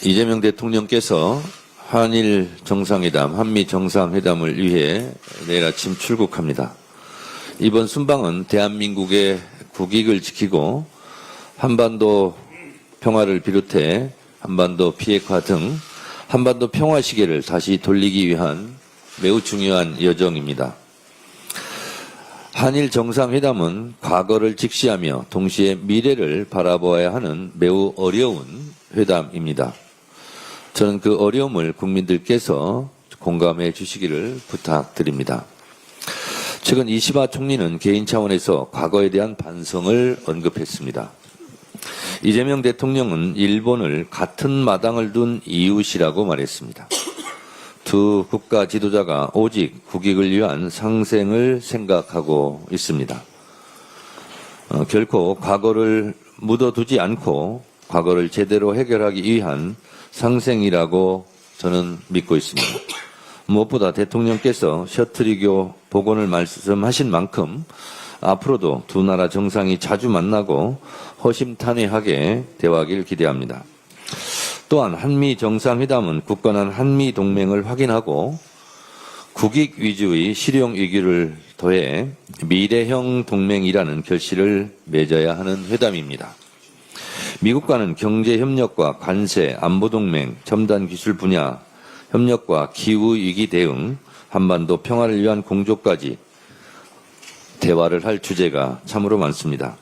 이재명 대통령께서 한일 정상회담, 한미 정상회담을 위해 내일 아침 출국합니다. 이번 순방은 대한민국의 국익을 지키고 한반도 평화를 비롯해 한반도 비핵화 등 한반도 평화 시계를 다시 돌리기 위한 매우 중요한 여정입니다. 한일 정상회담은 과거를 직시하며 동시에 미래를 바라보아야 하는 매우 어려운 회담입니다. 저는 그 어려움을 국민들께서 공감해 주시기를 부탁드립니다. 최근 이시바 총리는 개인 차원에서 과거에 대한 반성을 언급했습니다. 이재명 대통령은 일본을 같은 마당을 둔 이웃이라고 말했습니다. 두 국가 지도자가 오직 국익을 위한 상생을 생각하고 있습니다. 결코 과거를 묻어두지 않고 과거를 제대로 해결하기 위한 상생이라고 저는 믿고 있습니다. 무엇보다 대통령께서 셔틀이교 복원을 말씀하신 만큼 앞으로도 두 나라 정상이 자주 만나고 허심탄회하게 대화하길 기대합니다. 또한 한미 정상회담은 굳건한 한미 동맹을 확인하고 국익 위주의 실용 위기를 더해 미래형 동맹이라는 결실을 맺어야 하는 회담입니다. 미국과는 경제협력과 관세, 안보동맹, 첨단기술 분야 협력과 기후위기 대응, 한반도 평화를 위한 공조까지 대화를 할 주제가 참으로 많습니다.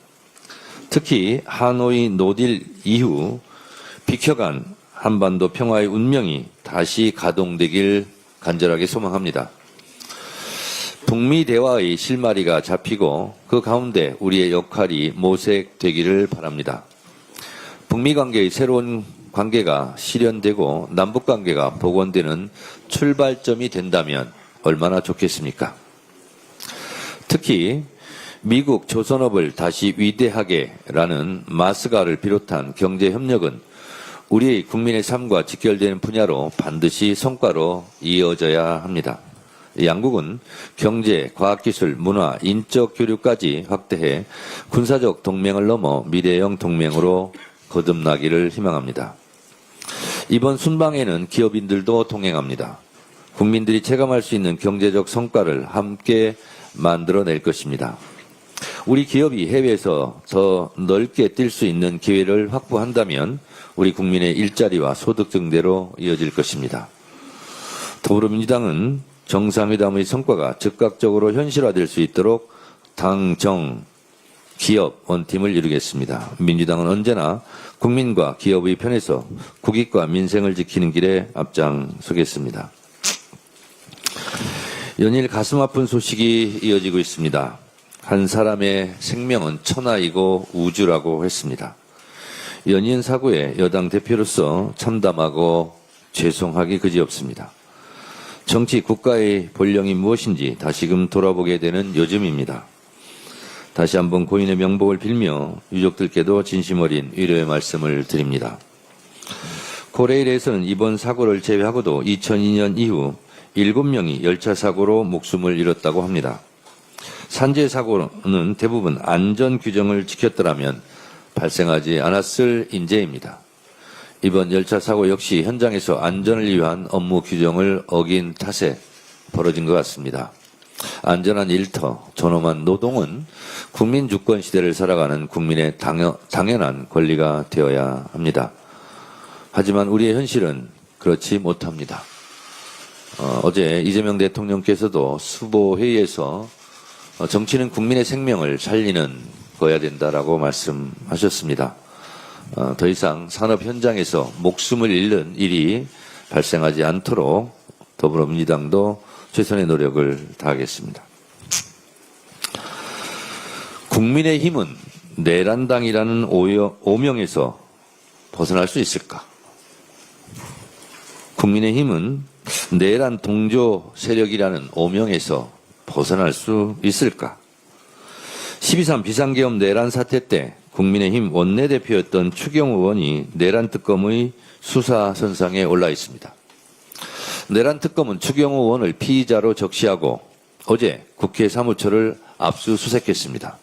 특히 하노이 노딜 이후 비켜간 한반도 평화의 운명이 다시 가동되길 간절하게 소망합니다. 북미 대화의 실마리가 잡히고 그 가운데 우리의 역할이 모색되기를 바랍니다. 북미 관계의 새로운 관계가 실현되고 남북 관계가 복원되는 출발점이 된다면 얼마나 좋겠습니까? 특히 미국 조선업을 다시 위대하게라는 마스가를 비롯한 경제협력은 우리의 국민의 삶과 직결되는 분야로 반드시 성과로 이어져야 합니다. 양국은 경제, 과학기술, 문화, 인적 교류까지 확대해 군사적 동맹을 넘어 미래형 동맹으로 거듭나기를 희망합니다. 이번 순방에는 기업인들도 동행합니다. 국민들이 체감할 수 있는 경제적 성과를 함께 만들어낼 것입니다. 우리 기업이 해외에서 더 넓게 뛸 수 있는 기회를 확보한다면 우리 국민의 일자리와 소득 증대로 이어질 것입니다. 더불어민주당은 정상회담의 성과가 즉각적으로 현실화될 수 있도록 당, 정, 기업 원팀을 이루겠습니다. 민주당은 언제나 국민과 기업의 편에서 국익과 민생을 지키는 길에 앞장서겠습니다. 연일 가슴 아픈 소식이 이어지고 있습니다. 한 사람의 생명은 천하이고 우주라고 했습니다. 연이은 사고에 여당 대표로서 참담하고 죄송하기 그지없습니다. 정치 국가의 본령이 무엇인지 다시금 돌아보게 되는 요즘입니다. 다시 한번 고인의 명복을 빌며 유족들께도 진심 어린 위로의 말씀을 드립니다. 고레일에서는 이번 사고를 제외하고도 2002년 이후 7명이 열차 사고로 목숨을 잃었다고 합니다. 산재 사고는 대부분 안전 규정을 지켰더라면 발생하지 않았을 인재입니다. 이번 열차 사고 역시 현장에서 안전을 위한 업무 규정을 어긴 탓에 벌어진 것 같습니다. 안전한 일터, 존엄한 노동은 국민 주권 시대를 살아가는 국민의 당연한 권리가 되어야 합니다. 하지만 우리의 현실은 그렇지 못합니다. 어제 이재명 대통령께서도 수보회의에서 정치는 국민의 생명을 살리는 거야 된다라고 말씀하셨습니다. 더 이상 산업 현장에서 목숨을 잃는 일이 발생하지 않도록 더불어민주당도 최선의 노력을 다하겠습니다. 국민의힘은 내란당이라는 오명에서 벗어날 수 있을까? 국민의힘은 내란 동조 세력이라는 오명에서 벗어날 수 있을까? 12.3 비상계엄 내란 사태 때 국민의힘 원내대표였던 추경호 의원이 내란 특검의 수사 선상에 올라 있습니다. 내란 특검은 추경호 의원을 피의자로 적시하고 어제 국회 사무처를 압수수색했습니다.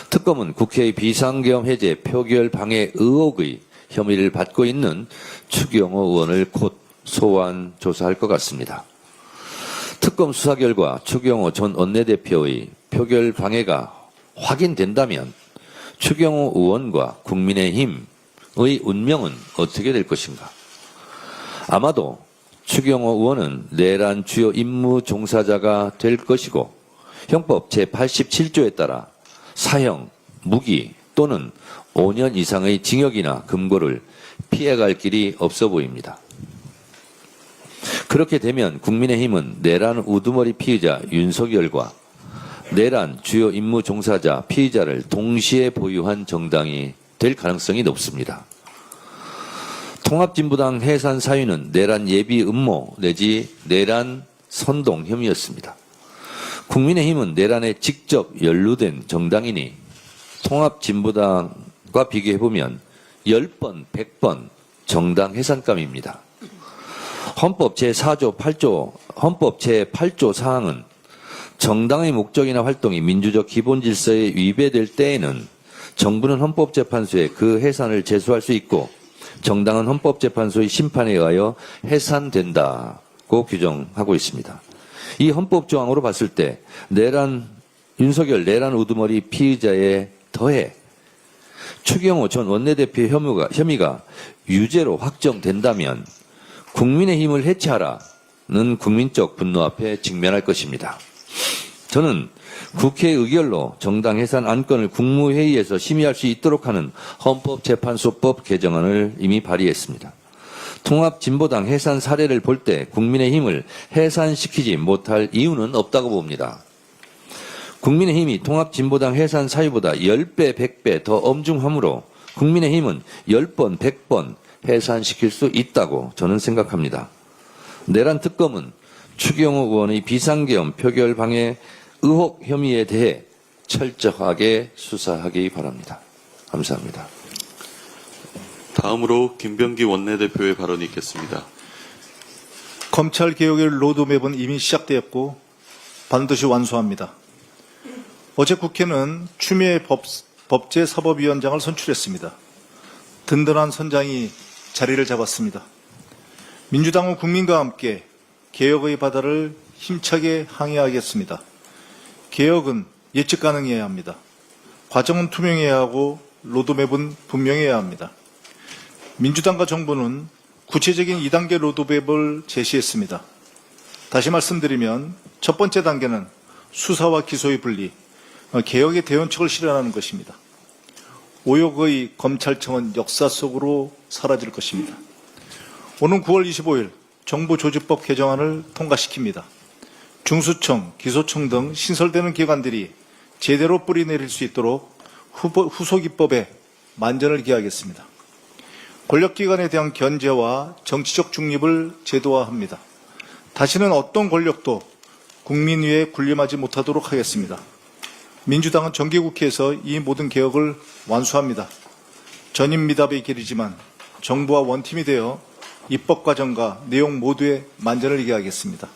특검은 국회의 비상계엄 해제 표결 방해 의혹의 혐의를 받고 있는 추경호 의원을 곧 소환 조사할 것 같습니다. 특검 수사 결과 추경호 전 원내대표의 표결 방해가 확인된다면 추경호 의원과 국민의힘의 운명은 어떻게 될 것인가? 아마도 추경호 의원은 내란 주요 임무 종사자가 될 것이고 형법 제87조에 따라 사형, 무기 또는 5년 이상의 징역이나 금고를 피해갈 길이 없어 보입니다. 그렇게 되면 국민의힘은 내란 우두머리 피의자 윤석열과 내란 주요 임무 종사자 피의자를 동시에 보유한 정당이 될 가능성이 높습니다. 통합진보당 해산 사유는 내란 예비 음모 내지 내란 선동 혐의였습니다. 국민의힘은 내란에 직접 연루된 정당이니 통합진보당과 비교해보면 10번, 100번 정당 해산감입니다. 헌법 제4조 8조, 헌법 제8조 사항은 정당의 목적이나 활동이 민주적 기본 질서에 위배될 때에는 정부는 헌법재판소에 그 해산을 제소할 수 있고 정당은 헌법재판소의 심판에 의하여 해산된다고 규정하고 있습니다. 이 헌법조항으로 봤을 때 윤석열 내란 우두머리 피의자에 더해 추경호 전 원내대표 혐의가 유죄로 확정된다면 국민의힘을 해체하라는 국민적 분노 앞에 직면할 것입니다. 저는 국회 의결로 정당 해산 안건을 국무회의에서 심의할 수 있도록 하는 헌법재판소법 개정안을 이미 발의했습니다. 통합진보당 해산 사례를 볼 때 국민의힘을 해산시키지 못할 이유는 없다고 봅니다. 국민의힘이 통합진보당 해산 사유보다 10배, 100배 더 엄중하므로 국민의힘은 10번, 100번 해산시킬 수 있다고 저는 생각합니다. 내란 특검은 추경호 의원의 비상계엄 표결 방해 의혹 혐의에 대해 철저하게 수사하기 바랍니다. 감사합니다. 다음으로 김병기 원내대표의 발언이 있겠습니다. 검찰개혁의 로드맵은 이미 시작되었고 반드시 완수합니다. 어제 국회는 추미애 법제사법위원장을 선출했습니다. 든든한 선장이 자리를 잡았습니다. 민주당은 국민과 함께 개혁의 바다를 힘차게 항해하겠습니다. 개혁은 예측 가능해야 합니다. 과정은 투명해야 하고 로드맵은 분명해야 합니다. 민주당과 정부는 구체적인 2단계 로드맵을 제시했습니다. 다시 말씀드리면 첫 번째 단계는 수사와 기소의 분리, 개혁의 대원칙을 실현하는 것입니다. 오역의 검찰청은 역사 속으로 사라질 것입니다. 오는 9월 25일 정부조직법 개정안을 통과시킵니다. 중수청, 기소청 등 신설되는 기관들이 제대로 뿌리내릴 수 있도록 후속입법에 만전을 기하겠습니다. 권력기관에 대한 견제와 정치적 중립을 제도화합니다. 다시는 어떤 권력도 국민 위에 군림하지 못하도록 하겠습니다. 민주당은 정기국회에서 이 모든 개혁을 완수합니다. 전임미답의 길이지만 정부와 원팀이 되어 입법 과정과 내용 모두에 만전을 기하겠습니다.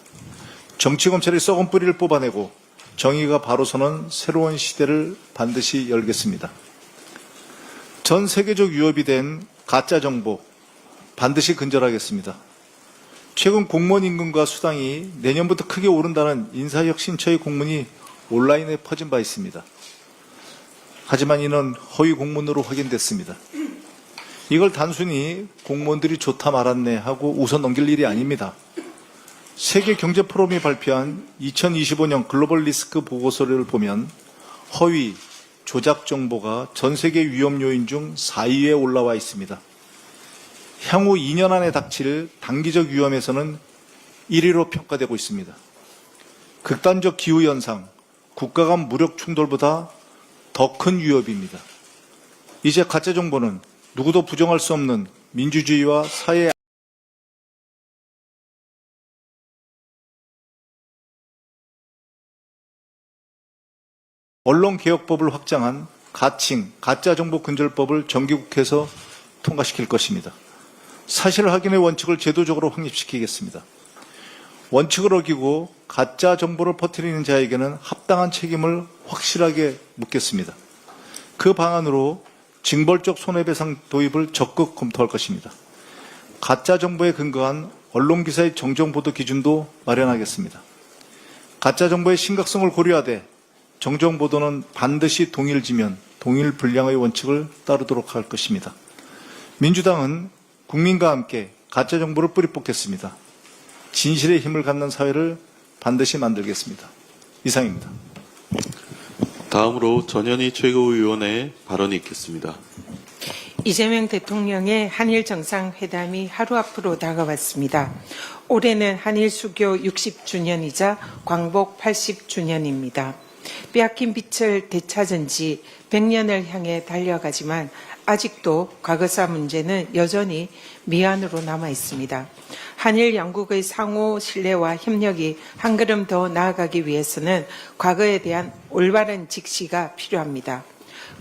정치검찰의 썩은 뿌리를 뽑아내고 정의가 바로 서는 새로운 시대를 반드시 열겠습니다. 전 세계적 위협이 된 가짜정보 반드시 근절하겠습니다. 최근 공무원 임금과 수당이 내년부터 크게 오른다는 인사혁신처의 공문이 온라인에 퍼진 바 있습니다. 하지만 이는 허위 공문으로 확인됐습니다. 이걸 단순히 공무원들이 좋다 말았네 하고 웃어 넘길 일이 아닙니다. 세계경제포럼이 발표한 2025년 글로벌 리스크 보고서를 보면 허위, 조작 정보가 전 세계 위험 요인 중 4위에 올라와 있습니다. 향후 2년 안에 닥칠 단기적 위험에서는 1위로 평가되고 있습니다. 극단적 기후현상, 국가 간 무력 충돌보다 더 큰 위협입니다. 이제 가짜정보는 누구도 부정할 수 없는 민주주의와 사회 언론개혁법을 확장한 가칭, 가짜정보근절법을 정기국회에서 통과시킬 것입니다. 사실 확인의 원칙을 제도적으로 확립시키겠습니다. 원칙을 어기고 가짜 정보를 퍼뜨리는 자에게는 합당한 책임을 확실하게 묻겠습니다. 그 방안으로 징벌적 손해배상 도입을 적극 검토할 것입니다. 가짜 정보에 근거한 언론기사의 정정보도 기준도 마련하겠습니다. 가짜 정보의 심각성을 고려하되 정정보도는 반드시 동일지면 동일 분량의 원칙을 따르도록 할 것입니다. 민주당은 국민과 함께 가짜 정보를 뿌리 뽑겠습니다. 진실의 힘을 갖는 사회를 반드시 만들겠습니다. 이상입니다. 다음으로 전현희 최고위원의 발언이 있겠습니다. 이재명 대통령의 한일 정상회담이 하루 앞으로 다가왔습니다. 올해는 한일 수교 60주년이자 광복 80주년입니다. 빼앗긴 빛을 되찾은 지 100년을 향해 달려가지만 아직도 과거사 문제는 여전히 미완으로 남아 있습니다. 한일 양국의 상호 신뢰와 협력이 한 걸음 더 나아가기 위해서는 과거에 대한 올바른 직시가 필요합니다.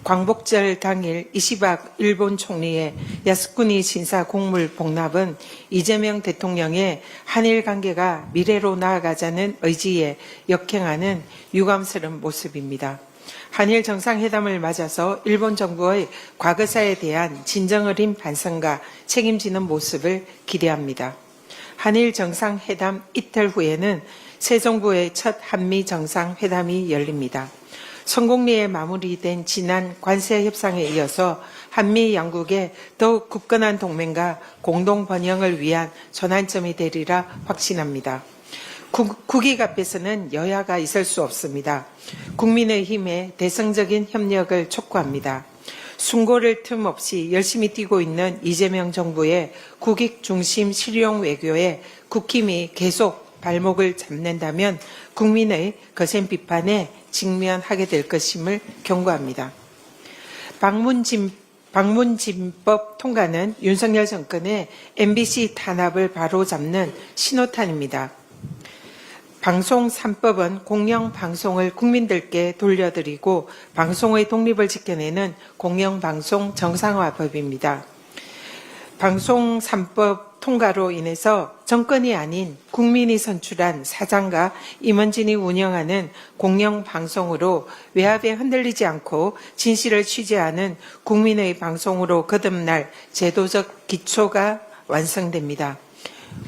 광복절 당일 이시박 일본 총리의 야스쿠니 신사 공물 복납은 이재명 대통령의 한일 관계가 미래로 나아가자는 의지에 역행하는 유감스러운 모습입니다. 한일 정상회담을 맞아서 일본 정부의 과거사에 대한 진정어린 반성과 책임지는 모습을 기대합니다. 한일 정상회담 이틀 후에는 새 정부의 첫 한미 정상회담이 열립니다. 성공리에 마무리된 지난 관세 협상에 이어서 한미 양국의 더욱 굳건한 동맹과 공동 번영을 위한 전환점이 되리라 확신합니다. 국익 앞에서는 여야가 있을 수 없습니다. 국민의힘의 대성적인 협력을 촉구합니다. 순고를 틈 없이 열심히 뛰고 있는 이재명 정부의 국익 중심 실용 외교에 국힘이 계속 발목을 잡는다면 국민의 거센 비판에 직면하게 될 것임을 경고합니다. 방문진법 통과는 윤석열 정권의 MBC 탄압을 바로잡는 신호탄입니다. 방송 3법은 공영방송을 국민들께 돌려드리고 방송의 독립을 지켜내는 공영방송 정상화법입니다. 방송 3법 통과로 인해서 정권이 아닌 국민이 선출한 사장과 임원진이 운영하는 공영방송으로 외압에 흔들리지 않고 진실을 취재하는 국민의 방송으로 거듭날 제도적 기초가 완성됩니다.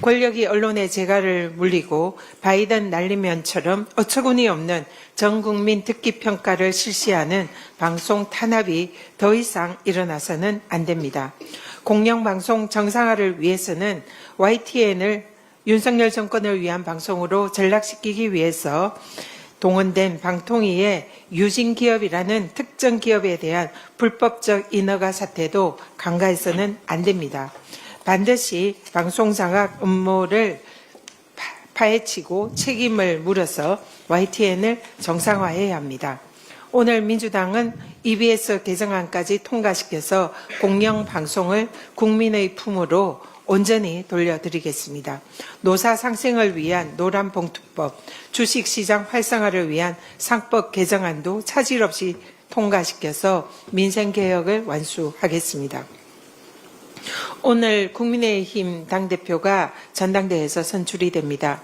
권력이 언론의 재갈을 물리고 바이든 날리면처럼 어처구니 없는 전국민 듣기 평가를 실시하는 방송 탄압이 더 이상 일어나서는 안 됩니다. 공영방송 정상화를 위해서는 YTN을 윤석열 정권을 위한 방송으로 전락시키기 위해서 동원된 방통위의 유진기업이라는 특정 기업에 대한 불법적 인허가 사태도 간과해서는 안 됩니다. 반드시 방송장악 음모를 파헤치고 책임을 물어서 YTN을 정상화해야 합니다. 오늘 민주당은 EBS 개정안까지 통과시켜서 공영방송을 국민의 품으로 온전히 돌려드리겠습니다. 노사 상생을 위한 노란봉투법, 주식시장 활성화를 위한 상법 개정안도 차질 없이 통과시켜서 민생개혁을 완수하겠습니다. 오늘 국민의힘 당대표가 전당대회에서 선출이 됩니다.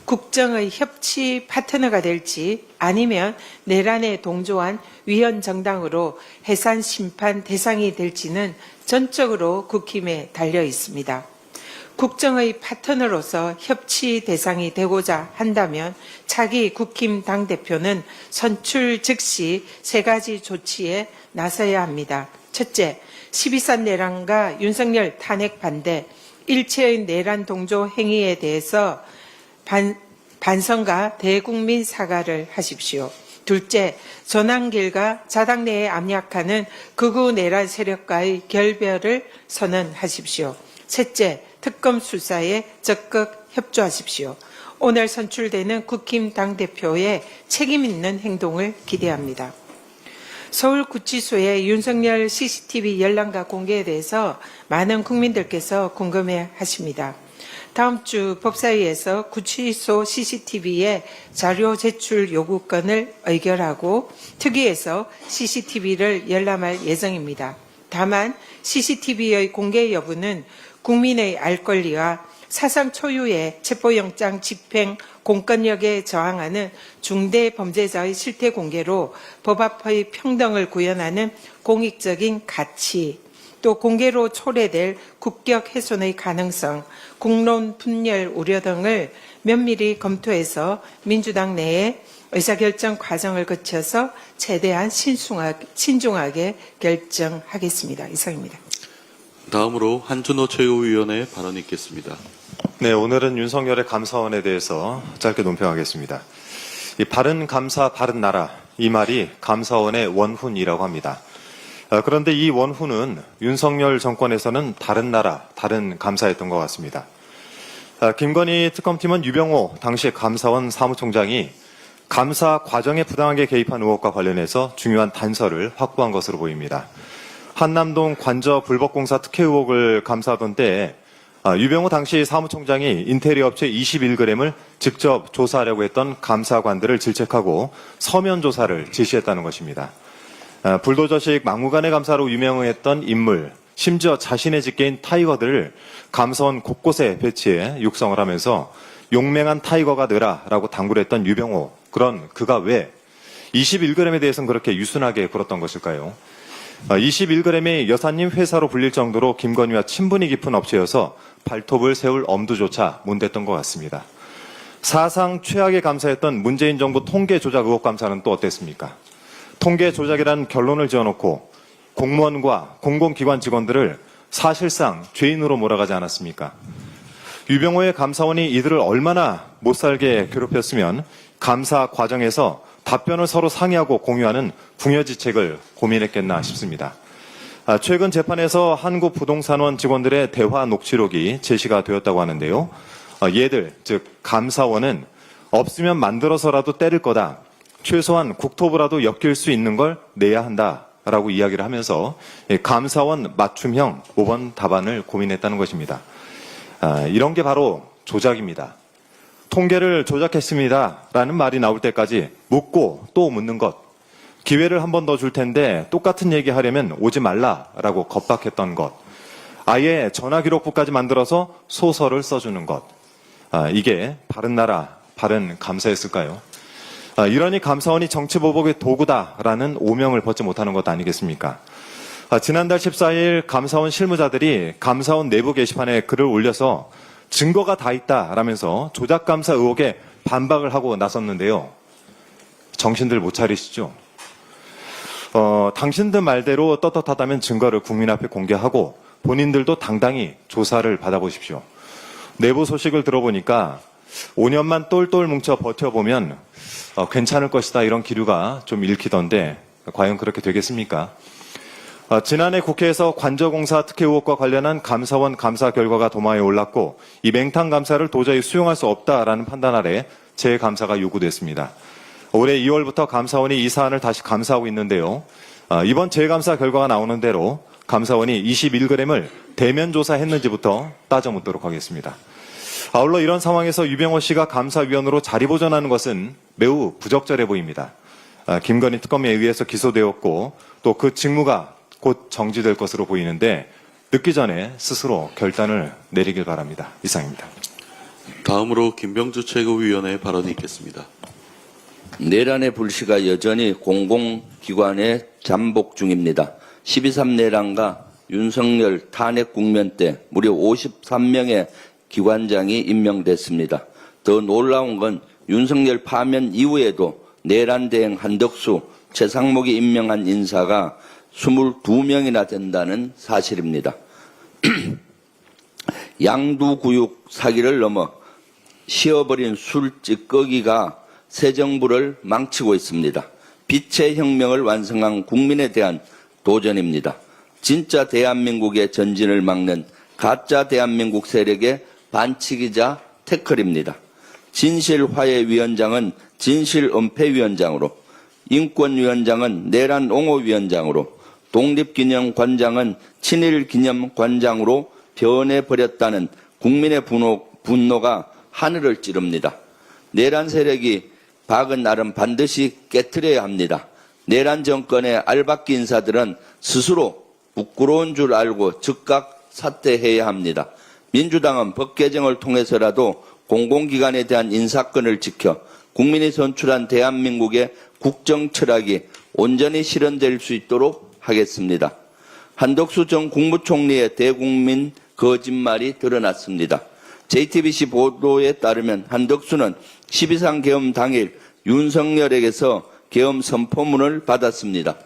국정의 협치 파트너가 될지 아니면 내란에 동조한 위헌 정당으로 해산 심판 대상이 될지는 전적으로 국힘에 달려 있습니다. 국정의 파트너로서 협치 대상이 되고자 한다면 차기 국힘 당대표는 선출 즉시 세 가지 조치에 나서야 합니다. 첫째, 12.3 내란과 윤석열 탄핵 반대, 일체의 내란 동조 행위에 대해서 반성과 대국민 사과를 하십시오. 둘째, 전환길과 자당 내에 압력하는 극우 내란 세력과의 결별을 선언하십시오. 셋째, 특검 수사에 적극 협조하십시오. 오늘 선출되는 국힘 당대표의 책임 있는 행동을 기대합니다. 서울구치소의 윤석열 CCTV 열람과 공개에 대해서 많은 국민들께서 궁금해 하십니다. 다음 주 법사위에서 구치소 CCTV의 자료 제출 요구권을 의결하고 특위에서 CCTV를 열람할 예정입니다. 다만 CCTV의 공개 여부는 국민의 알 권리와 사상 초유의 체포영장 집행 공권력에 저항하는 중대 범죄자의 실태 공개로 법 앞의 평등을 구현하는 공익적인 가치, 또 공개로 초래될 국격 훼손의 가능성, 국론 분열 우려 등을 면밀히 검토해서 민주당 내에 의사결정 과정을 거쳐서 최대한 신중하게 결정하겠습니다. 이상입니다. 다음으로 한준호 최고위원의 발언이 있겠습니다. 네, 오늘은 윤석열의 감사원에 대해서 짧게 논평하겠습니다. 이 바른 감사, 바른 나라, 이 말이 감사원의 원훈이라고 합니다. 그런데 이 원훈은 윤석열 정권에서는 다른 나라, 다른 감사였던 것 같습니다. 김건희 특검팀은 유병호 당시 감사원 사무총장이 감사 과정에 부당하게 개입한 의혹과 관련해서 중요한 단서를 확보한 것으로 보입니다. 한남동 관저 불법공사 특혜 의혹을 감사하던 때에 유병호 당시 사무총장이 인테리어 업체 21g을 직접 조사하려고 했던 감사관들을 질책하고 서면 조사를 지시했다는 것입니다. 불도저식 막무가내 감사로 유명했던 인물, 심지어 자신의 직계인 타이거들을 감사원 곳곳에 배치해 육성을 하면서 용맹한 타이거가 되라라고 당부를 했던 유병호. 그런 그가 왜 21g에 대해서는 그렇게 유순하게 굴었던 것일까요? 21g이 여사님 회사로 불릴 정도로 김건희와 친분이 깊은 업체여서 발톱을 세울 엄두조차 못 냈던 것 같습니다. 사상 최악의 감사였던 문재인 정부 통계 조작 의혹 감사는 또 어땠습니까? 통계 조작이라는 결론을 지어놓고 공무원과 공공기관 직원들을 사실상 죄인으로 몰아가지 않았습니까? 유병호의 감사원이 이들을 얼마나 못살게 괴롭혔으면 감사 과정에서 답변을 서로 상의하고 공유하는 궁여지책을 고민했겠나 싶습니다. 최근 재판에서 한국부동산원 직원들의 대화 녹취록이 제시가 되었다고 하는데요. 얘들, 즉 감사원은 없으면 만들어서라도 때릴 거다. 최소한 국토부라도 엮일 수 있는 걸 내야 한다라고 이야기를 하면서 감사원 맞춤형 5번 답안을 고민했다는 것입니다. 이런 게 바로 조작입니다. 통계를 조작했습니다라는 말이 나올 때까지 묻고 또 묻는 것. 기회를 한 번 더 줄 텐데 똑같은 얘기 하려면 오지 말라라고 겁박했던 것. 아예 전화기록부까지 만들어서 소설을 써주는 것. 이게 바른 나라, 바른 감사였을까요? 이러니 감사원이 정치보복의 도구다라는 오명을 벗지 못하는 것 아니겠습니까? 지난달 14일 감사원 실무자들이 감사원 내부 게시판에 글을 올려서 증거가 다 있다라면서 조작감사 의혹에 반박을 하고 나섰는데요. 정신들 못 차리시죠? 당신들 말대로 떳떳하다면 증거를 국민 앞에 공개하고 본인들도 당당히 조사를 받아보십시오. 내부 소식을 들어보니까 5년만 똘똘 뭉쳐 버텨보면 괜찮을 것이다 이런 기류가 좀 읽히던데 과연 그렇게 되겠습니까? 지난해 국회에서 관저공사 특혜 의혹과 관련한 감사원 감사 결과가 도마에 올랐고 이 맹탕 감사를 도저히 수용할 수 없다라는 판단 아래 재감사가 요구됐습니다. 올해 2월부터 감사원이 이 사안을 다시 감사하고 있는데요. 이번 재감사 결과가 나오는 대로 감사원이 21g을 대면 조사했는지부터 따져 묻도록 하겠습니다. 아울러 이런 상황에서 유병호 씨가 감사위원으로 자리 보존하는 것은 매우 부적절해 보입니다. 김건희 특검에 의해서 기소되었고 또 그 직무가 곧 정지될 것으로 보이는데 늦기 전에 스스로 결단을 내리길 바랍니다. 이상입니다. 다음으로 김병주 최고위원의 발언이 있겠습니다. 내란의 불씨가 여전히 공공기관에 잠복 중입니다. 12.3 내란과 윤석열 탄핵 국면 때 무려 53명의 기관장이 임명됐습니다. 더 놀라운 건 윤석열 파면 이후에도 내란 대행 한덕수, 최상목이 임명한 인사가 22명이나 된다는 사실입니다. 양두구육 사기를 넘어 쉬어버린 술 찌꺼기가 새 정부를 망치고 있습니다. 빛의 혁명을 완성한 국민에 대한 도전입니다. 진짜 대한민국의 전진을 막는 가짜 대한민국 세력의 반칙이자 태클입니다. 진실화해위원장은 진실은폐위원장으로, 인권위원장은 내란 옹호위원장으로, 독립기념관장은 친일기념관장으로 변해버렸다는 국민의 분노가 하늘을 찌릅니다. 내란 세력이 박은 나름 반드시 깨트려야 합니다. 내란 정권의 알박기 인사들은 스스로 부끄러운 줄 알고 즉각 사퇴해야 합니다. 민주당은 법 개정을 통해서라도 공공기관에 대한 인사권을 지켜 국민이 선출한 대한민국의 국정 철학이 온전히 실현될 수 있도록 하겠습니다. 한덕수 전 국무총리의 대국민 거짓말이 드러났습니다. JTBC 보도에 따르면 한덕수는 12상 계엄 당일 윤석열에게서 계엄 선포문을 받았습니다.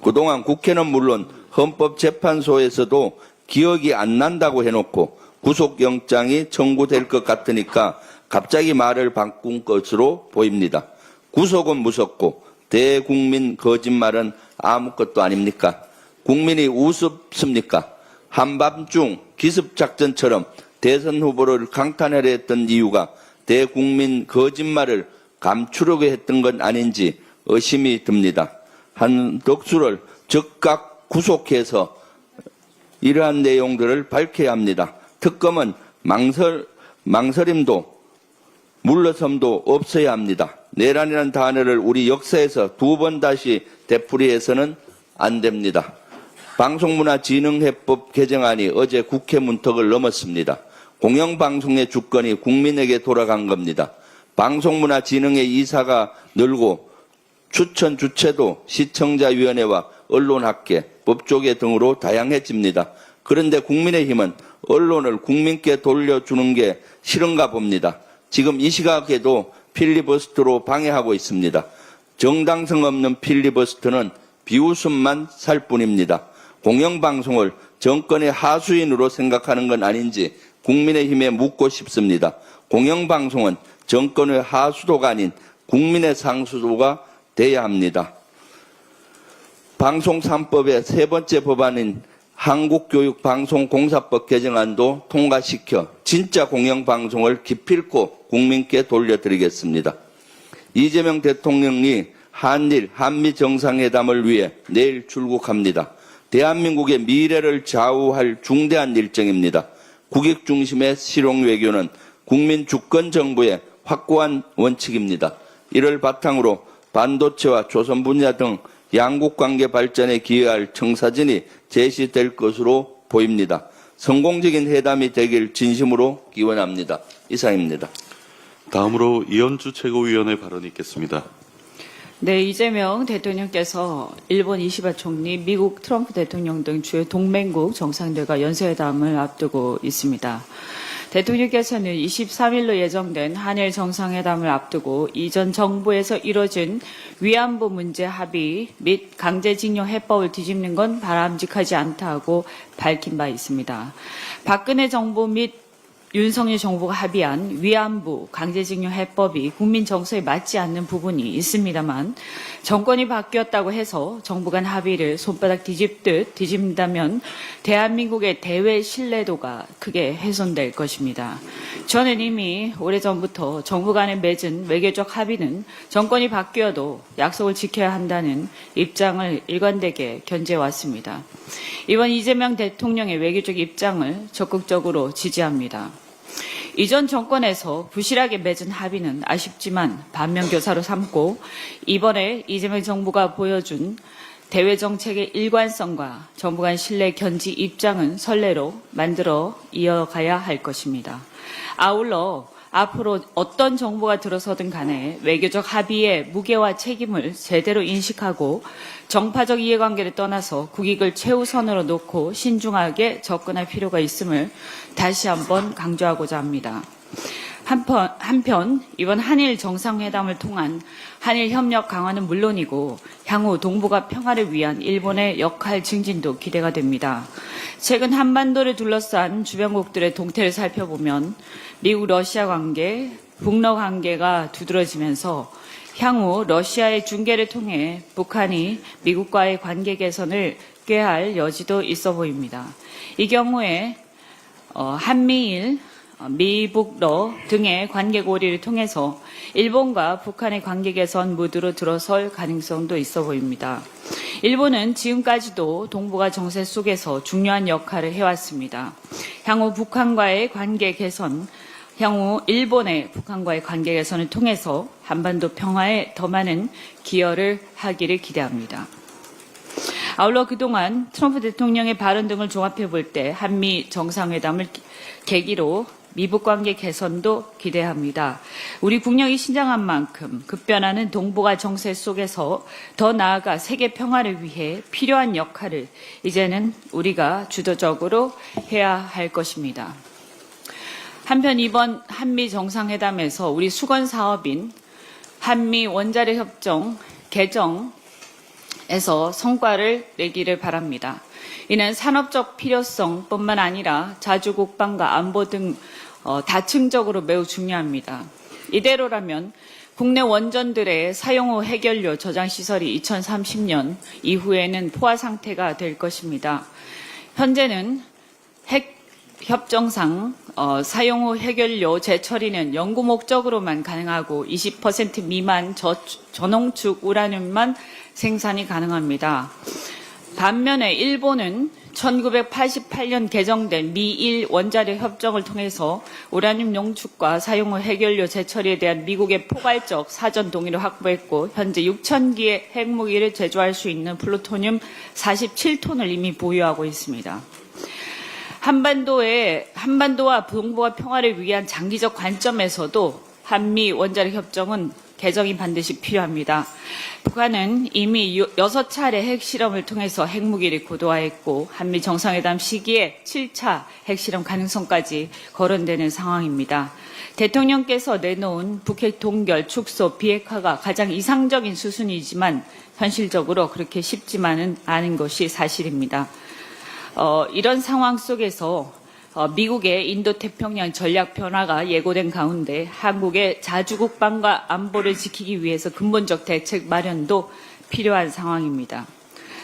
그동안 국회는 물론 헌법재판소에서도 기억이 안 난다고 해놓고 구속영장이 청구될 것 같으니까 갑자기 말을 바꾼 것으로 보입니다. 구속은 무섭고 대국민 거짓말은 아무것도 아닙니까? 국민이 우습습니까? 한밤중 기습작전처럼 대선 후보를 강탄하려 했던 이유가 대국민 거짓말을 감추려고 했던 건 아닌지 의심이 듭니다. 한덕수를 즉각 구속해서 이러한 내용들을 밝혀야 합니다. 특검은 망설임도 물러섬도 없어야 합니다. 내란이라는 단어를 우리 역사에서 2번 다시 되풀이해서는 안 됩니다. 방송문화진흥회법 개정안이 어제 국회 문턱을 넘었습니다. 공영방송의 주권이 국민에게 돌아간 겁니다. 방송문화진흥의 이사가 늘고 추천 주체도 시청자위원회와 언론학계, 법조계 등으로 다양해집니다. 그런데 국민의힘은 언론을 국민께 돌려주는 게 싫은가 봅니다. 지금 이 시각에도 필리버스터로 방해하고 있습니다. 정당성 없는 필리버스터는 비웃음만 살 뿐입니다. 공영방송을 정권의 하수인으로 생각하는 건 아닌지 국민의힘에 묻고 싶습니다. 공영방송은 정권의 하수도가 아닌 국민의 상수도가 돼야 합니다. 방송 3법의 세 번째 법안인 한국교육방송공사법 개정안도 통과시켜 진짜 공영방송을 기필코 국민께 돌려드리겠습니다. 이재명 대통령이 한일, 한미 정상회담을 위해 내일 출국합니다. 대한민국의 미래를 좌우할 중대한 일정입니다. 국익 중심의 실용 외교는 국민 주권 정부의 확고한 원칙입니다. 이를 바탕으로 반도체와 조선 분야 등 양국 관계 발전에 기여할 청사진이 제시될 것으로 보입니다. 성공적인 회담이 되길 진심으로 기원합니다. 이상입니다. 다음으로 이현주 최고위원의 발언이 있겠습니다. 네, 이재명 대통령께서 일본 이시바 총리, 미국 트럼프 대통령 등 주요 동맹국 정상들과 연쇄회담을 앞두고 있습니다. 대통령께서는 23일로 예정된 한일 정상회담을 앞두고 이전 정부에서 이뤄진 위안부 문제 합의 및 강제징용 해법을 뒤집는 건 바람직하지 않다고 밝힌 바 있습니다. 박근혜 정부 및 윤석열 정부가 합의한 위안부 강제징용 해법이 국민 정서에 맞지 않는 부분이 있습니다만 정권이 바뀌었다고 해서 정부 간 합의를 손바닥 뒤집듯 뒤집는다면 대한민국의 대외 신뢰도가 크게 훼손될 것입니다. 저는 이미 오래전부터 정부 간에 맺은 외교적 합의는 정권이 바뀌어도 약속을 지켜야 한다는 입장을 일관되게 견제해왔습니다. 이번 이재명 대통령의 외교적 입장을 적극적으로 지지합니다. 이전 정권에서 부실하게 맺은 합의는 아쉽지만 반면교사로 삼고 이번에 이재명 정부가 보여준 대외 정책의 일관성과 정부 간 신뢰 견지 입장은 선례로 만들어 이어가야 할 것입니다. 아울러 앞으로 어떤 정부가 들어서든 간에 외교적 합의의 무게와 책임을 제대로 인식하고 정파적 이해관계를 떠나서 국익을 최우선으로 놓고 신중하게 접근할 필요가 있음을 다시 한번 강조하고자 합니다. 한편 이번 한일 정상회담을 통한 한일 협력 강화는 물론이고 향후 동북아 평화를 위한 일본의 역할 증진도 기대가 됩니다. 최근 한반도를 둘러싼 주변국들의 동태를 살펴보면 미국 러시아 관계, 북러 관계가 두드러지면서 향후 러시아의 중개를 통해 북한이 미국과의 관계 개선을 꾀할 여지도 있어 보입니다. 이 경우에 한미일, 미북러 등의 관계 고리를 통해서 일본과 북한의 관계 개선 무드로 들어설 가능성도 있어 보입니다. 일본은 지금까지도 동북아 정세 속에서 중요한 역할을 해왔습니다. 향후 북한과의 관계 개선, 향후 일본의 북한과의 관계 개선을 통해서 한반도 평화에 더 많은 기여를 하기를 기대합니다. 아울러 그동안 트럼프 대통령의 발언 등을 종합해 볼 때 한미 정상회담을 계기로 미북 관계 개선도 기대합니다. 우리 국력이 신장한 만큼 급변하는 동북아 정세 속에서 더 나아가 세계 평화를 위해 필요한 역할을 이제는 우리가 주도적으로 해야 할 것입니다. 한편 이번 한미 정상회담에서 우리 수건 사업인 한미 원자력 협정 개정에서 성과를 내기를 바랍니다. 이는 산업적 필요성뿐만 아니라 자주국방과 안보 등 다층적으로 매우 중요합니다. 이대로라면 국내 원전들의 사용 후 해결료 저장 시설이 2030년 이후에는 포화 상태가 될 것입니다. 현재는 핵 협정상 사용 후 해결료 재처리는 연구 목적으로만 가능하고 20% 미만 저농축 우라늄만 생산이 가능합니다. 반면에 일본은 1988년 개정된 미일 원자력 협정을 통해서 우라늄 농축과 사용 후 해결료 재처리에 대한 미국의 포괄적 사전 동의를 확보했고 현재 6,000기의 핵무기를 제조할 수 있는 플루토늄 47톤을 이미 보유하고 있습니다. 한반도와 동북아 평화를 위한 장기적 관점에서도 한미 원자력 협정은 개정이 반드시 필요합니다. 북한은 이미 6차례 핵실험을 통해서 핵무기를 고도화했고 한미 정상회담 시기에 7차 핵실험 가능성까지 거론되는 상황입니다. 대통령께서 내놓은 북핵 동결, 축소, 비핵화가 가장 이상적인 수순이지만 현실적으로 그렇게 쉽지만은 않은 것이 사실입니다. 이런 상황 속에서 미국의 인도태평양 전략 변화가 예고된 가운데 한국의 자주국방과 안보를 지키기 위해서 근본적 대책 마련도 필요한 상황입니다.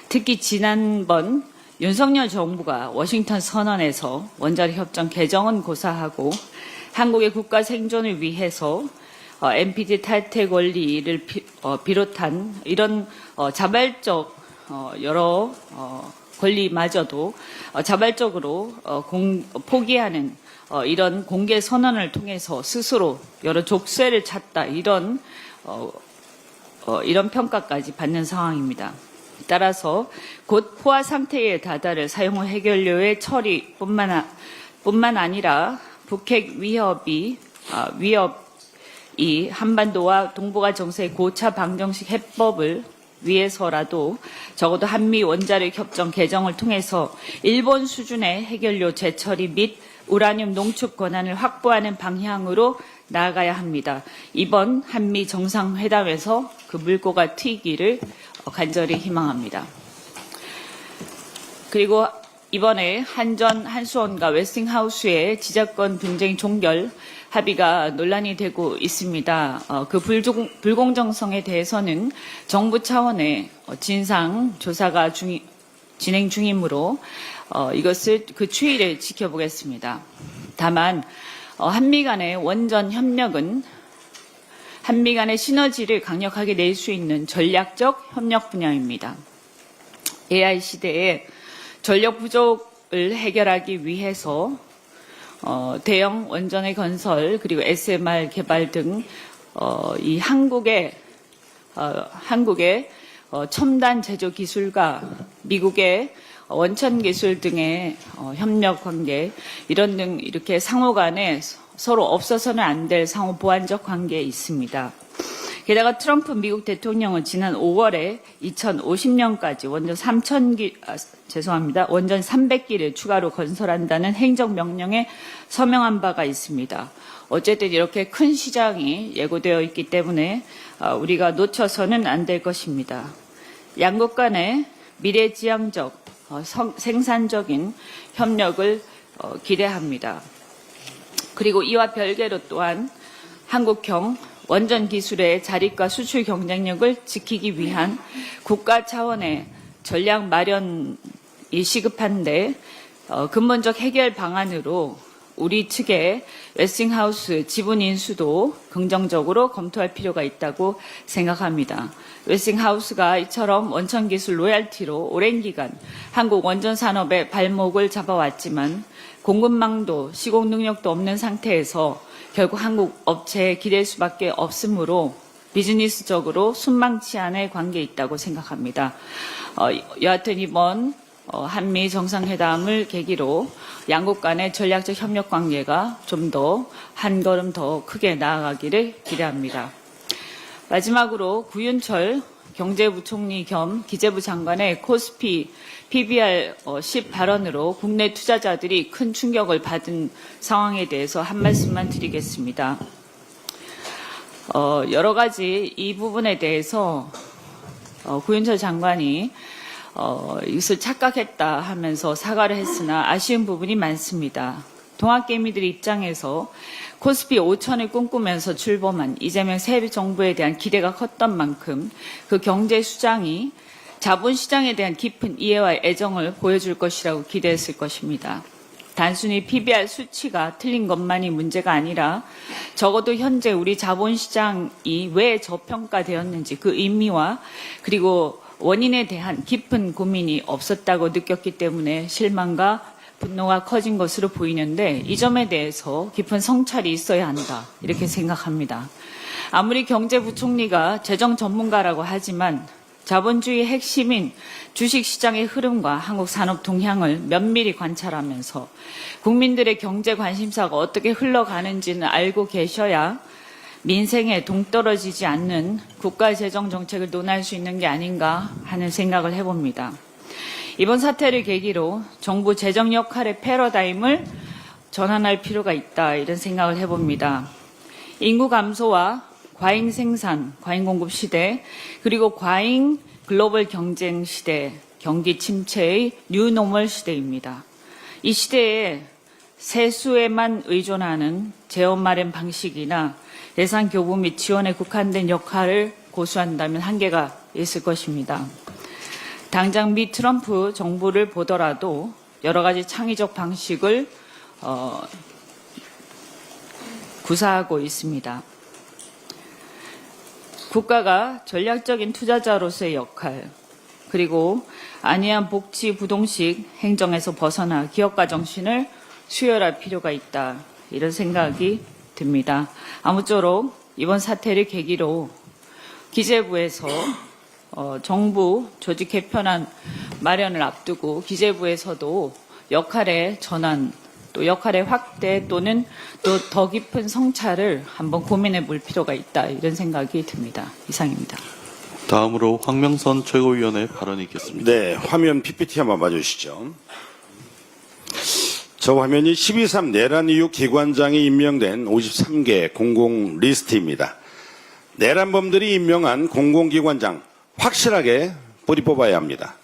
특히 지난번 윤석열 정부가 워싱턴 선언에서 원자력 협정 개정은 고사하고 한국의 국가 생존을 위해서 NPT 탈퇴 권리를 비롯한 이런 자발적 여러 권리마저도 자발적으로 포기하는 이런 공개 선언을 통해서 스스로 여러 족쇄를 찼다 이런 평가까지 받는 상황입니다. 따라서 곧 포화 상태에 다다를 사용 후 해결료의 처리뿐만 아니라 북핵 위협이 한반도와 동북아 정세의 고차 방정식 해법을 위해서라도 적어도 한미 원자력 협정 개정을 통해서 일본 수준의 해결료 재처리 및 우라늄 농축 권한을 확보하는 방향으로 나아가야 합니다. 이번 한미 정상회담에서 그 물꼬가 트이기를 간절히 희망합니다. 그리고 이번에 한수원과 웨스팅하우스의 지자권 분쟁 종결 합의가 논란이 되고 있습니다. 그 불공정성에 대해서는 정부 차원의 진상 조사가 진행 중이므로 이것을 그 추이를 지켜보겠습니다. 다만 한미 간의 원전 협력은 한미 간의 시너지를 강력하게 낼 수 있는 전략적 협력 분야입니다. AI 시대에 전력 부족을 해결하기 위해서 대형 원전의 건설 그리고 SMR 개발 등 이 한국의 첨단 제조 기술과 미국의 원천 기술 등의 협력 관계 이런 등 이렇게 상호 간에 서로 없어서는 안 될 상호 보완적 관계에 있습니다. 게다가 트럼프 미국 대통령은 지난 5월에 2050년까지 원전 300기를 추가로 건설한다는 행정명령에 서명한 바가 있습니다. 어쨌든 이렇게 큰 시장이 예고되어 있기 때문에 우리가 놓쳐서는 안 될 것입니다. 양국 간의 미래지향적, 생산적인 협력을 기대합니다. 그리고 이와 별개로 또한 한국형 원전 기술의 자립과 수출 경쟁력을 지키기 위한 국가 차원의 전략 마련이 시급한데 근본적 해결 방안으로 우리 측의 웨스팅하우스 지분 인수도 긍정적으로 검토할 필요가 있다고 생각합니다. 웨스팅하우스가 이처럼 원천 기술 로얄티로 오랜 기간 한국 원전 산업의 발목을 잡아왔지만 공급망도 시공 능력도 없는 상태에서 결국 한국 업체에 기댈 수밖에 없으므로 비즈니스적으로 순망치 않을 관계에 있다고 생각합니다. 여하튼 이번 한미 정상회담을 계기로 양국 간의 전략적 협력 관계가 좀 더 한 걸음 더 크게 나아가기를 기대합니다. 마지막으로 구윤철 경제부총리 겸 기재부 장관의 코스피 PBR 10 발언으로 국내 투자자들이 큰 충격을 받은 상황에 대해서 한 말씀만 드리겠습니다. 여러 가지 이 부분에 대해서 구윤철 장관이 이것을 착각했다 하면서 사과를 했으나 아쉬운 부분이 많습니다. 동학개미들 입장에서 코스피 5천을 꿈꾸면서 출범한 이재명 새 정부에 대한 기대가 컸던 만큼 그 경제 수장이 자본시장에 대한 깊은 이해와 애정을 보여줄 것이라고 기대했을 것입니다. 단순히 PBR 수치가 틀린 것만이 문제가 아니라 적어도 현재 우리 자본시장이 왜 저평가되었는지 그 의미와 그리고 원인에 대한 깊은 고민이 없었다고 느꼈기 때문에 실망과 분노가 커진 것으로 보이는데 이 점에 대해서 깊은 성찰이 있어야 한다 이렇게 생각합니다. 아무리 경제부총리가 재정 전문가라고 하지만 자본주의 핵심인 주식시장의 흐름과 한국 산업 동향을 면밀히 관찰하면서 국민들의 경제 관심사가 어떻게 흘러가는지는 알고 계셔야 민생에 동떨어지지 않는 국가 재정 정책을 논할 수 있는 게 아닌가 하는 생각을 해봅니다. 이번 사태를 계기로 정부 재정 역할의 패러다임을 전환할 필요가 있다 이런 생각을 해봅니다. 인구 감소와 과잉 생산, 과잉 공급 시대, 그리고 과잉 글로벌 경쟁 시대, 경기 침체의 뉴노멀 시대입니다. 이 시대에 세수에만 의존하는 재원 마련 방식이나 예산 교부 및 지원에 국한된 역할을 고수한다면 한계가 있을 것입니다. 당장 미 트럼프 정부를 보더라도 여러 가지 창의적 방식을 구사하고 있습니다. 국가가 전략적인 투자자로서의 역할, 그리고 안이한 복지 부동식 행정에서 벗어나 기업가 정신을 수혈할 필요가 있다. 이런 생각이 듭니다. 아무쪼록 이번 사태를 계기로 기재부에서 정부 조직 개편안 마련을 앞두고 기재부에서도 역할의 전환, 또 역할의 확대 또는 또 더 깊은 성찰을 한번 고민해 볼 필요가 있다. 이런 생각이 듭니다. 이상입니다. 다음으로 황명선 최고위원의 발언이 있겠습니다. 네, 화면 PPT 한번 봐주시죠. 저 화면이 12.3 내란 이후 기관장이 임명된 53개 공공 리스트입니다. 내란범들이 임명한 공공기관장 확실하게 뿌리 뽑아야 합니다.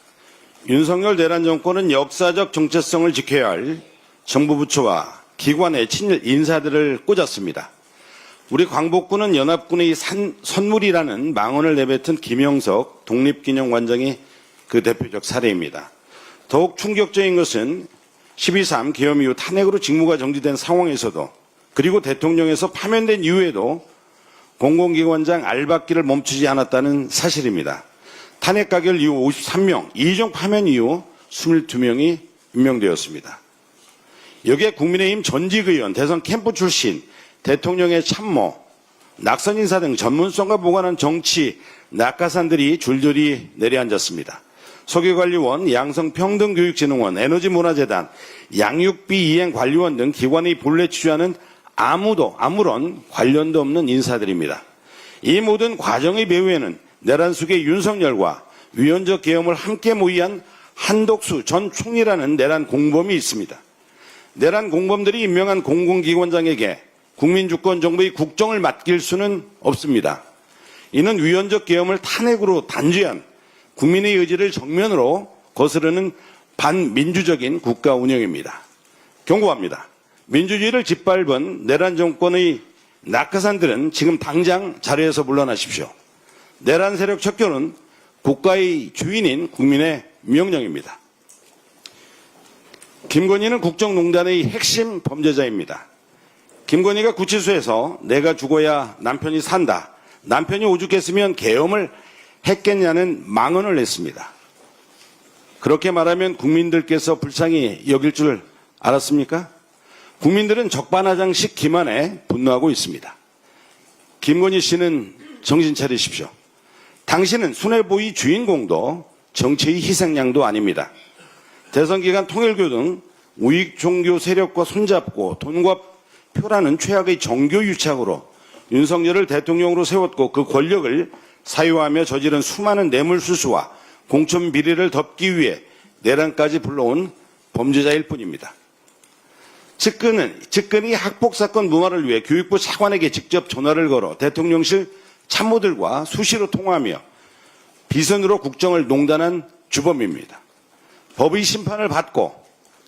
윤석열 내란 정권은 역사적 정체성을 지켜야 할 정부 부처와 기관의 친일 인사들을 꽂았습니다. 우리 광복군은 연합군의 선물이라는 망언을 내뱉은 김영석 독립기념관장이 그 대표적 사례입니다. 더욱 충격적인 것은 12.3 계엄 이후 탄핵으로 직무가 정지된 상황에서도 그리고 대통령에서 파면된 이후에도 공공기관장 알박기를 멈추지 않았다는 사실입니다. 탄핵 가결 이후 53명, 이종 파면 이후 22명이 임명되었습니다. 여기에 국민의힘 전직 의원, 대선 캠프 출신, 대통령의 참모, 낙선 인사 등 전문성과 무관한 정치 낙하산들이 줄줄이 내려앉았습니다. 소개관리원, 양성평등교육진흥원, 에너지문화재단, 양육비 이행관리원 등 기관의 본래 취재하는 아무런 관련도 없는 인사들입니다. 이 모든 과정의 배후에는 내란 속의 윤석열과 위헌적 계엄을 함께 모의한 한독수 전 총리라는 내란 공범이 있습니다. 내란 공범들이 임명한 공공기관장에게 국민주권 정부의 국정을 맡길 수는 없습니다. 이는 위헌적 계엄을 탄핵으로 단죄한 국민의 의지를 정면으로 거스르는 반민주적인 국가 운영입니다. 경고합니다. 민주주의를 짓밟은 내란 정권의 낙하산들은 지금 당장 자리에서 물러나십시오. 내란 세력 척결은 국가의 주인인 국민의 명령입니다. 김건희는 국정농단의 핵심 범죄자입니다. 김건희가 구치소에서 내가 죽어야 남편이 산다. 남편이 오죽했으면 계엄을 했겠냐는 망언을 냈습니다. 그렇게 말하면 국민들께서 불쌍히 여길 줄 알았습니까? 국민들은 적반하장식 기만에 분노하고 있습니다. 김건희 씨는 정신 차리십시오. 당신은 순애보이 주인공도 정치의 희생양도 아닙니다. 대선 기간 통일교 등 우익 종교 세력과 손잡고 돈과 표라는 최악의 종교 유착으로 윤석열을 대통령으로 세웠고 그 권력을 사유하며 저지른 수많은 뇌물수수와 공천 비리를 덮기 위해 내란까지 불러온 범죄자일 뿐입니다. 측근이 학폭사건 무마를 위해 교육부 차관에게 직접 전화를 걸어 대통령실 참모들과 수시로 통화하며 비선으로 국정을 농단한 주범입니다. 법의 심판을 받고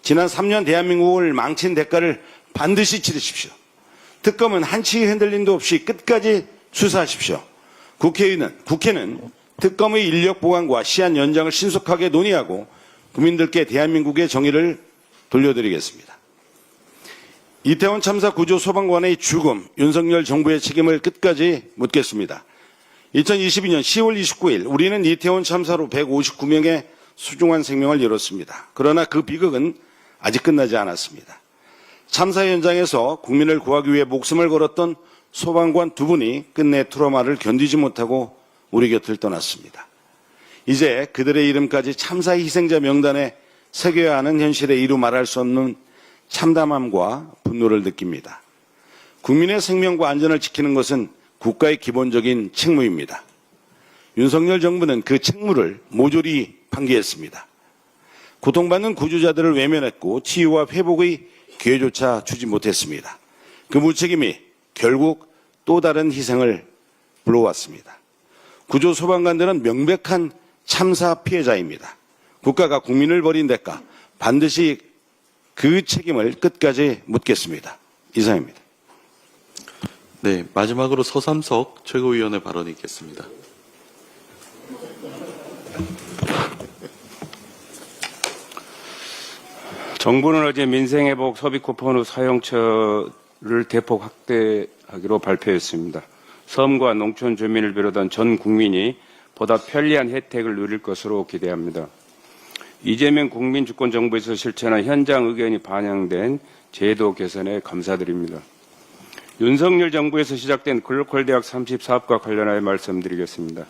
지난 3년 대한민국을 망친 대가를 반드시 치르십시오. 특검은 한치의 흔들림도 없이 끝까지 수사하십시오. 국회는 특검의 인력 보강과 시한 연장을 신속하게 논의하고 국민들께 대한민국의 정의를 돌려드리겠습니다. 이태원 참사 구조 소방관의 죽음, 윤석열 정부의 책임을 끝까지 묻겠습니다. 2022년 10월 29일 우리는 이태원 참사로 159명의 소중한 생명을 잃었습니다. 그러나 그 비극은 아직 끝나지 않았습니다. 참사 현장에서 국민을 구하기 위해 목숨을 걸었던 소방관 두 분이 끝내 트라우마를 견디지 못하고 우리 곁을 떠났습니다. 이제 그들의 이름까지 참사 희생자 명단에 새겨야 하는 현실에 이루 말할 수 없는 참담함과 분노를 느낍니다. 국민의 생명과 안전을 지키는 것은 국가의 기본적인 책무입니다. 윤석열 정부는 그 책무를 모조리 방기했습니다. 고통받는 구조자들을 외면했고 치유와 회복의 기회조차 주지 못했습니다. 그 무책임이 결국 또 다른 희생을 불러왔습니다. 구조 소방관들은 명백한 참사 피해자입니다. 국가가 국민을 버린 대가 반드시 그 책임을 끝까지 묻겠습니다. 이상입니다. 네, 마지막으로 서삼석 최고위원의 발언이 있겠습니다. 정부는 어제 민생회복 소비 쿠폰 사용처를 대폭 확대하기로 발표했습니다. 섬과 농촌 주민을 비롯한 전 국민이 보다 편리한 혜택을 누릴 것으로 기대합니다. 이재명 국민주권정부에서 실천한 현장 의견이 반영된 제도 개선에 감사드립니다. 윤석열 정부에서 시작된 글로컬 대학 34업과 관련하여 말씀드리겠습니다.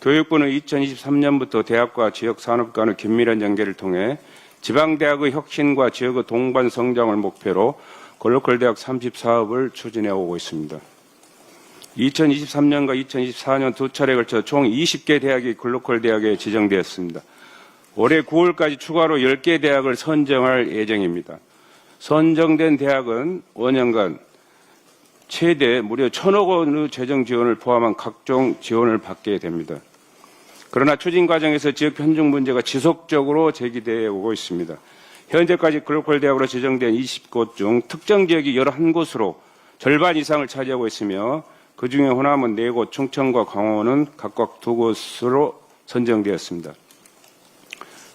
교육부는 2023년부터 대학과 지역산업 간의 긴밀한 연계를 통해 지방대학의 혁신과 지역의 동반 성장을 목표로 글로컬 대학 34업을 추진해 오고 있습니다. 2023년과 2024년 두 차례에 걸쳐 총 20개 대학이 글로컬 대학에 지정되었습니다. 올해 9월까지 추가로 10개 대학을 선정할 예정입니다. 선정된 대학은 5년간 최대 무려 1,000억 원의 재정 지원을 포함한 각종 지원을 받게 됩니다. 그러나 추진 과정에서 지역 편중 문제가 지속적으로 제기되어 오고 있습니다. 현재까지 글로컬 대학으로 지정된 20곳 중 특정 지역이 11곳으로 절반 이상을 차지하고 있으며 그중에 호남은 4곳, 충청과 강원은 각각 2곳으로 선정되었습니다.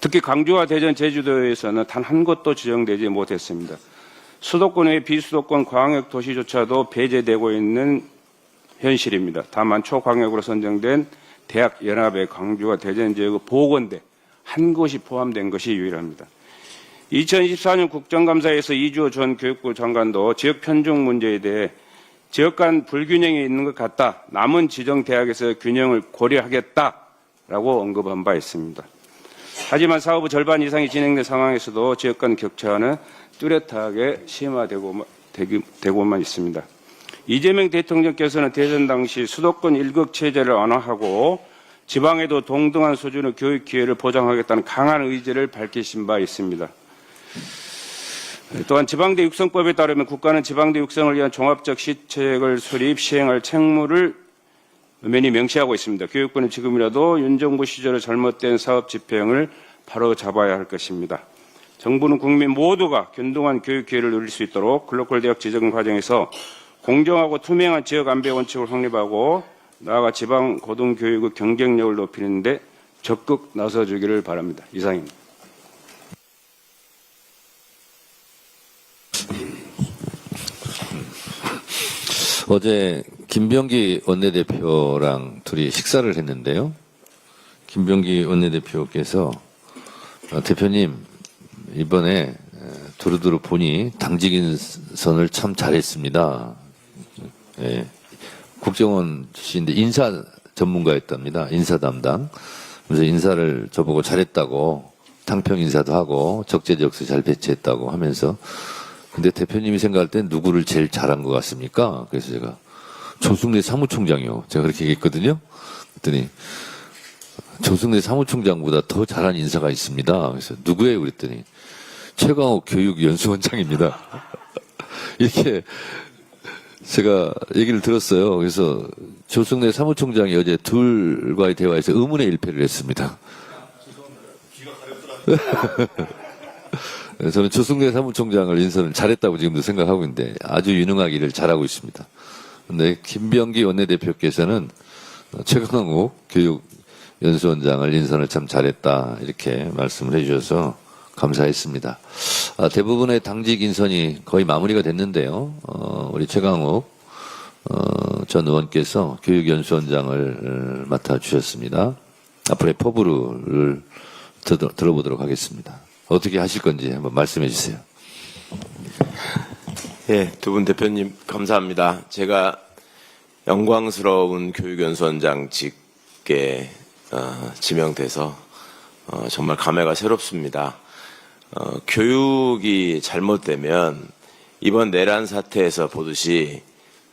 특히 광주와 대전, 제주도에서는 단 한 곳도 지정되지 못했습니다. 수도권 외 비수도권 광역 도시조차도 배제되고 있는 현실입니다. 다만 초광역으로 선정된 대학 연합의 광주와 대전 지역의 보건대 한 곳이 포함된 것이 유일합니다. 2024년 국정감사에서 이주호 전 교육부 장관도 지역 편중 문제에 대해 지역 간 불균형이 있는 것 같다. 남은 지정 대학에서 균형을 고려하겠다라고 언급한 바 있습니다. 하지만 사업의 절반 이상이 진행된 상황에서도 지역 간 격차는 뚜렷하게 심화되고만 있습니다. 이재명 대통령께서는 대선 당시 수도권 1급 체제를 완화하고 지방에도 동등한 수준의 교육 기회를 보장하겠다는 강한 의지를 밝히신 바 있습니다. 또한 지방대 육성법에 따르면 국가는 지방대 육성을 위한 종합적 시책을 수립, 시행할 책무를 엄연히 명시하고 있습니다. 교육부는 지금이라도 윤 정부 시절의 잘못된 사업 집행을 바로 잡아야 할 것입니다. 정부는 국민 모두가 균등한 교육 기회를 누릴 수 있도록 글로컬 대학 지정 과정에서 공정하고 투명한 지역 안배 원칙을 확립하고 나아가 지방 고등교육의 경쟁력을 높이는 데 적극 나서주기를 바랍니다. 이상입니다. 어제 김병기 원내대표랑 둘이 식사를 했는데요. 김병기 원내대표께서 대표님 이번에 두루두루 보니 당직 인선을 참 잘했습니다. 예, 국정원 출신인데 인사 전문가였답니다. 인사 담당. 그래서 인사를 저보고 잘했다고, 탕평 인사도 하고, 적재적소 잘 배치했다고 하면서, 근데 대표님이 생각할 땐 누구를 제일 잘한 것 같습니까? 그래서 제가, 조승래 사무총장이요. 제가 그렇게 얘기했거든요. 그랬더니, 조승래 사무총장보다 더 잘한 인사가 있습니다. 그래서 누구예요? 그랬더니, 최강욱 교육연수원장입니다. 이렇게 제가 얘기를 들었어요. 그래서 조승래 사무총장이 어제 둘과의 대화에서 의문의 일패를 했습니다. 저는 조승래 사무총장을 인선을 잘했다고 지금도 생각하고 있는데 아주 유능하기를 잘하고 있습니다. 근데 김병기 원내대표께서는 최강욱 교육연수원장을 인선을 참 잘했다 이렇게 말씀을 해주셔서 감사했습니다. 대부분의 당직 인선이 거의 마무리가 됐는데요. 우리 최강욱 전 의원께서 교육연수원장을 맡아주셨습니다. 앞으로의 포부를 들어보도록 하겠습니다. 어떻게 하실 건지 한번 말씀해 주세요. 예, 두 분 대표님 감사합니다. 제가 영광스러운 교육연수원장직에 지명돼서 정말 감회가 새롭습니다. 교육이 잘못되면 이번 내란 사태에서 보듯이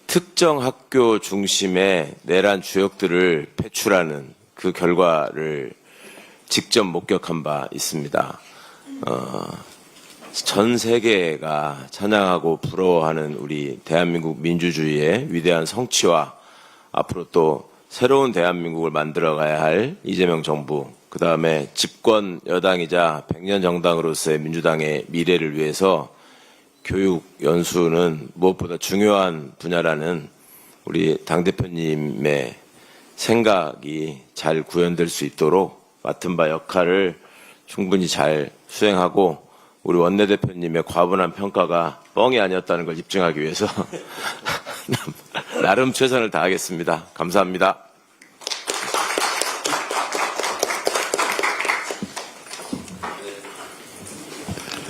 특정 학교 중심의 내란 주역들을 배출하는 그 결과를 직접 목격한 바 있습니다. 전 세계가 찬양하고 부러워하는 우리 대한민국 민주주의의 위대한 성취와 앞으로 또 새로운 대한민국을 만들어가야 할 이재명 정부, 그 다음에 집권 여당이자 100년 정당으로서의 민주당의 미래를 위해서 교육 연수는 무엇보다 중요한 분야라는 우리 당대표님의 생각이 잘 구현될 수 있도록 맡은 바 역할을 충분히 잘 수행하고 우리 원내대표님의 과분한 평가가 뻥이 아니었다는 걸 입증하기 위해서 나름 최선을 다하겠습니다. 감사합니다.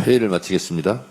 회의를 마치겠습니다.